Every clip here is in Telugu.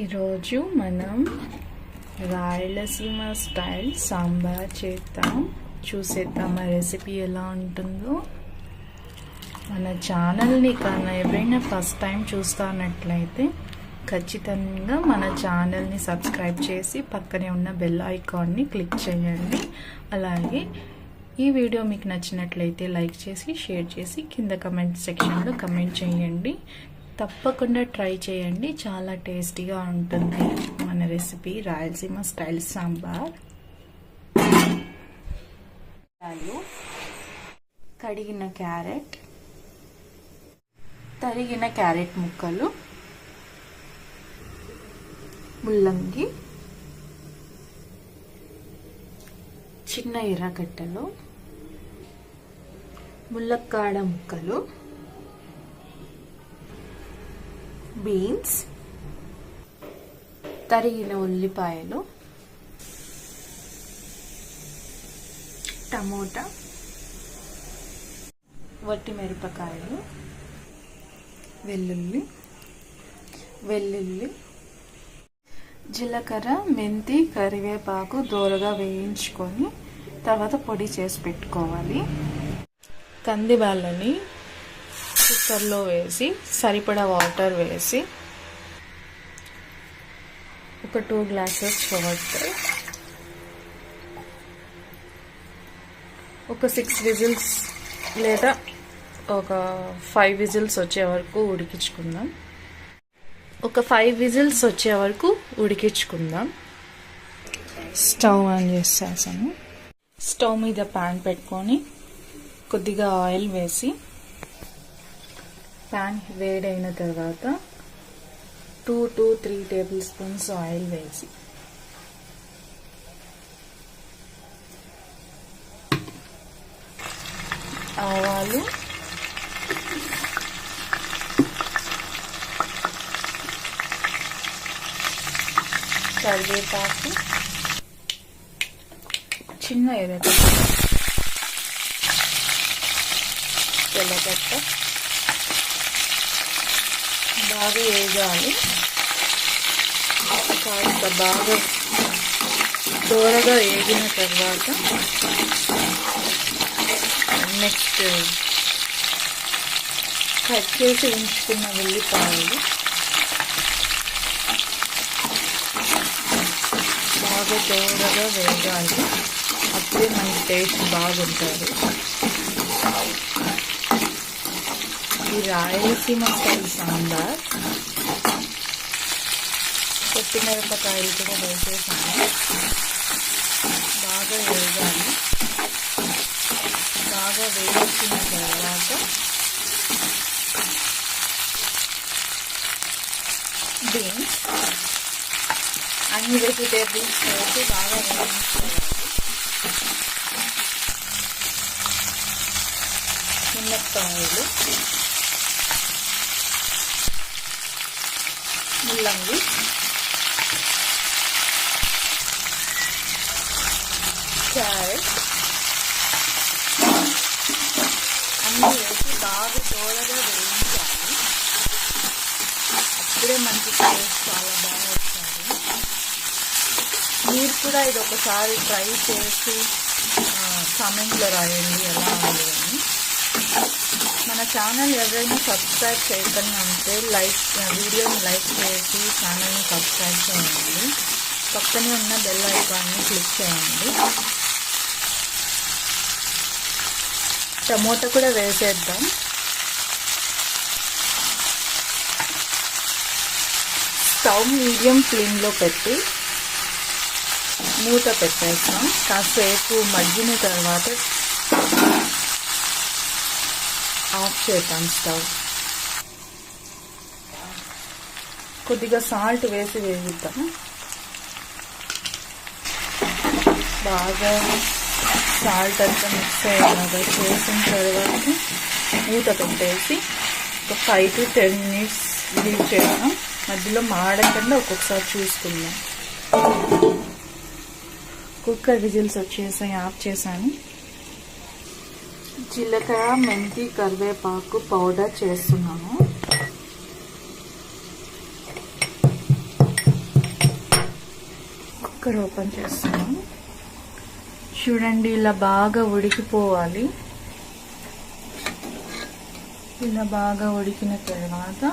ఈరోజు మనం రాయలసీమ స్టైల్ సాంబార్ చేద్దాం. చూసేద్దాం ఆ రెసిపీ ఎలా ఉంటుందో. మన ఛానల్ని కన్నా ఎవరైనా ఫస్ట్ టైం చూస్తున్నట్లయితే ఖచ్చితంగా మన ఛానల్ని సబ్స్క్రైబ్ చేసి పక్కనే ఉన్న బెల్ ఐకాన్ని క్లిక్ చేయండి. అలాగే ఈ వీడియో మీకు నచ్చినట్లయితే లైక్ చేసి షేర్ చేసి కింద కమెంట్ సెక్షన్లో కమెంట్ చేయండి. తప్పకుండా ట్రై చేయండి, చాలా టేస్టీగా ఉంటుంది మన రెసిపీ రాయలసీమ స్టైల్ సాంబార్. కడిగిన క్యారెట్, తరిగిన క్యారెట్ ముక్కలు, ముల్లంగి, చిన్న ఎర్రగడ్డలు, ములక్కాడ ముక్కలు, బీన్స్, తరిగిన ఉల్లిపాయలు, టమోటా, వట్టి మిరపకాయలు, వెల్లుల్లి, జీలకర్ర, మెంతి, కరివేపాకు దోరగా వేయించుకొని తర్వాత పొడి చేసి పెట్టుకోవాలి. కందిబ్యాళ్ళని కుక్కర్లో వేసి సరిపడా వాటర్ వేసి ఒక 2 గ్లాసెస్ వాటర్, ఒక 6 విజిల్స్ లేదా ఒక 5 విజిల్స్ వచ్చే వరకు ఉడికించుకుందాం. ఒక 5 విజిల్స్ వచ్చే వరకు ఉడికించుకుందాం. స్టవ్ ఆన్ చేసేసాను. స్టవ్ మీద ప్యాన్ పెట్టుకొని కొద్దిగా ఆయిల్ వేసి ప్యాన్ వేడైన తర్వాత 2 to 3 టేబుల్ స్పూన్స్ ఆయిల్ వేసి ఆవాలు, కరివేపాకు, చిన్న ఎర్రగడ్డ, తెల్లగడ్డ బాగా వేగాలి. కాస్త బాగా దోరగా వేగిన తర్వాత నెక్స్ట్ కట్ చేసి ఉంచుకున్న ఉల్లిపాయలు బాగా దోరగా వేగాలి. అప్పుడే మనకి టేస్ట్ బాగుంటుంది. ఈ రాయలసీమ స్టైల్ సాంబార్. కొత్తిమిరపకాయలు కూడా వేసేసాను. బాగా వేగాలి. బాగా వేయించిన తర్వాత బీన్స్, అన్ని వెజిటేబుల్స్ వేసి బాగా వేయించుకోవాలి. మునక్కాయలు, ముల్లంగి, క్యారెట్ అన్నీ వేసి బాగా దోరగా వేయించాలి. అప్పుడే మనకి టేస్ట్ చాలా బాగా వస్తుంది. మీరు కూడా ఇది ఒకసారి ట్రై చేసి కామెంట్లో రాయండి ఎలా ఉంది అని. మన ఛానల్ ఎవరైనా సబ్స్క్రైబ్ చేయకుండా ఉంటే వీడియోని లైక్ చేసి ఛానల్ని సబ్స్క్రైబ్ చేయండి. పక్కనే ఉన్న బెల్ ఐకాన్ని క్లిక్ చేయండి. టమోటా కూడా వేసేద్దాం. స్టవ్ మీడియం ఫ్లేమ్లో పెట్టి మూత పెట్టేస్తాం. కాసేపు మగ్గిన తర్వాత ఆఫ్ చేద్దాం స్టవ్. కొద్దిగా సాల్ట్ వేసి వేగిద్దాం. బాగా సాల్ట్ అంతా మిక్స్ అయ్యేలాగా చేసిన తర్వాత మూత పెట్టేసి ఒక 5 to 10 minutes లీవ్ చేద్దాం. మధ్యలో మాడకుండా ఒక్కొక్కసారి చూసుకుందాం. కుక్కర్ విజిల్స్ వచ్చేసాయి, ఆఫ్ చేశాను. జీలకర్ర, మెంతి, కరివేపాకు పౌడర్ చేస్తున్నాను. కుక్కర్ ఓపెన్ చేస్తున్నాం. చూడండి, ఇలా బాగా ఉడికిపోవాలి. ఇలా బాగా ఉడికిన తర్వాత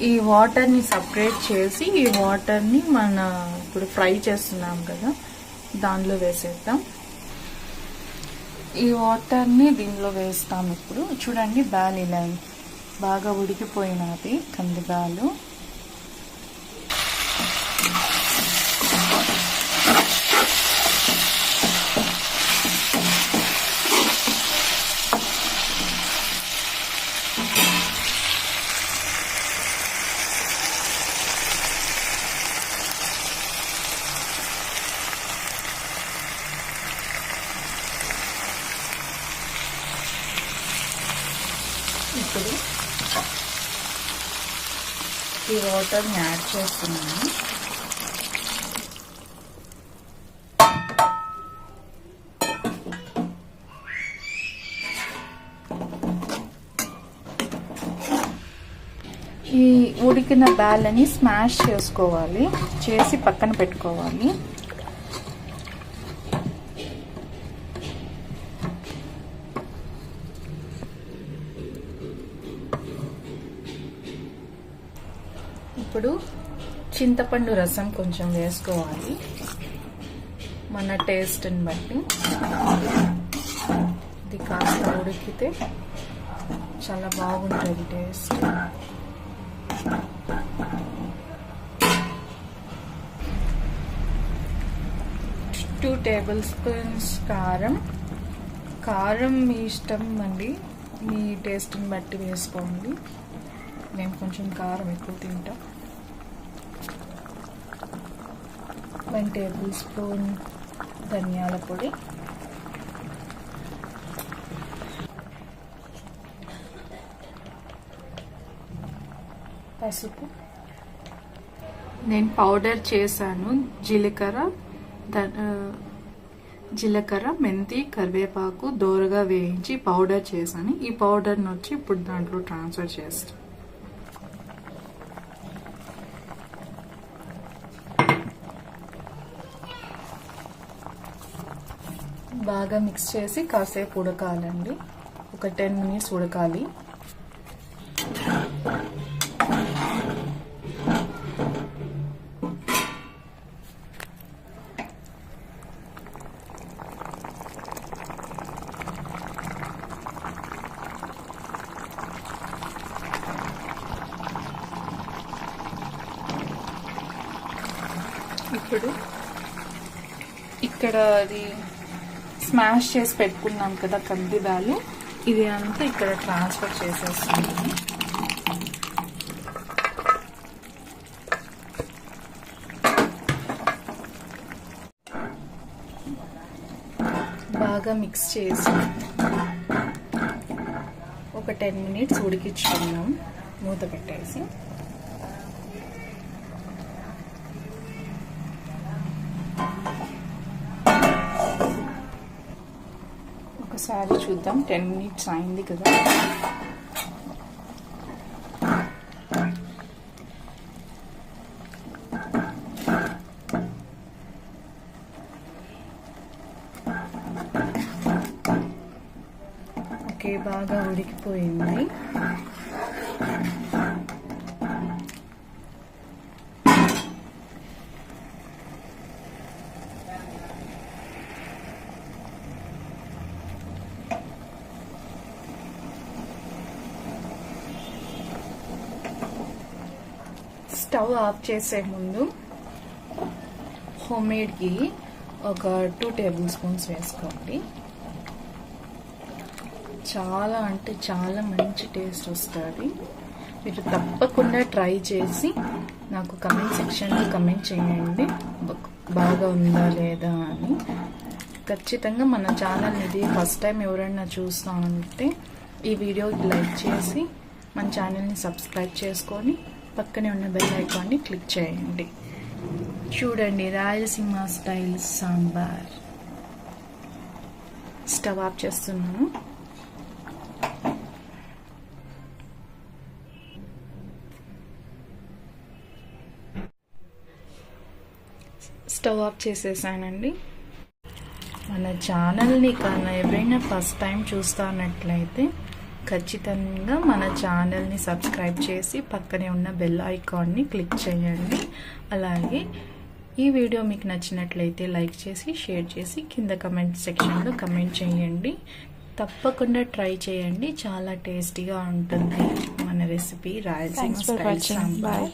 ఈ వాటర్ని సపరేట్ చేసి ఈ వాటర్ని ఇప్పుడు ఫ్రై చేస్తున్నాం కదా దానిలో వేసేద్దాం. ఈ వాటర్ని దీనిలో వేస్తాం. ఇప్పుడు చూడండి, బ్యాల్ ఇలా బాగా ఉడికిపోయినది కంది బ్యాలు. ఇప్పుడు ఈ వాటర్ని యాడ్ చేస్తున్నాను. ఈ ఉడికిన బ్యాల్ని స్మాష్ చేసుకోవాలి, చేసి పక్కన పెట్టుకోవాలి. ఇప్పుడు చింతపండు రసం కొంచెం వేసుకోవాలి మన టేస్ట్ని బట్టి. ఇది కాస్త ఉడికితే చాలా బాగుంటుంది టేస్ట్. టూ టేబుల్ స్పూన్స్ కారం మీ ఇష్టం అండి, మీ టేస్ట్ని బట్టి వేసుకోండి. నేను కొంచెం కారం ఎక్కువ తింటా. 1 టేబుల్ స్పూన్ ధనియాల పొడి, పసుపు. నేను పౌడర్ చేశాను. జీలకర్ర, మెంతి, కరివేపాకు దోరగా వేయించి పౌడర్ చేశాను. ఈ పౌడర్ని వచ్చి ఇప్పుడు దాంట్లో ట్రాన్స్ఫర్ చేస్తాను. బాగా మిక్స్ చేసి కాసేపు ఉడకాలండి. ఒక 10 మినిట్స్ ఉడకాలి. ఇప్పుడు ఇక్కడ అది స్మాష్ చేసి పెట్టుకున్నాం కదా కంది బ్యాలు, ఇది అంతా ఇక్కడ ట్రాన్స్ఫర్ చేసేస్తున్నాము. బాగా మిక్స్ చేసి ఒక 10 మినిట్స్ ఉడికించుకున్నాం మూత పెట్టేసి. ఒకసారి చూద్దాం, 10 మినిట్స్ అయింది కదా. ఓకే, బాగా ఉడికిపోయింది. స్టవ్ ఆఫ్ చేసే ముందు హోమ్మేడ్ ఘీ ఒక 2 టేబుల్ స్పూన్స్ వేసుకోండి. చాలా అంటే చాలా మంచి టేస్ట్ వస్తుంది. మీరు తప్పకుండా ట్రై చేసి నాకు కమెంట్ సెక్షన్లో కమెంట్ చేయండి బాగా ఉందా లేదా అని. ఖచ్చితంగా మన ఛానల్ ఇది ఫస్ట్ టైం ఎవరైనా చూస్తా ఉంటే ఈ వీడియోకి లైక్ చేసి మన ఛానల్ని సబ్స్క్రైబ్ చేసుకొని పక్కనే ఉన్న బెల్ ఐకాన్ని క్లిక్ చేయండి. చూడండి, Rayalaseema style sambar. Stove off చేస్తున్నాను. స్టవ్ ఆఫ్ చేసేసానండి. మన ఛానల్ని కన్నా ఎవరైనా ఫస్ట్ టైం చూస్తున్నట్లయితే ఖచ్చితంగా మన ఛానల్ని సబ్స్క్రైబ్ చేసి పక్కనే ఉన్న బెల్ ఐకాన్ని క్లిక్ చేయండి. అలాగే ఈ వీడియో మీకు నచ్చినట్లయితే లైక్ చేసి షేర్ చేసి కింద కమెంట్ సెక్షన్లో కమెంట్ చేయండి. తప్పకుండా ట్రై చేయండి, చాలా టేస్టీగా ఉంటుంది మన రెసిపీ రాయలసీమ స్టైల్ సాంబార్.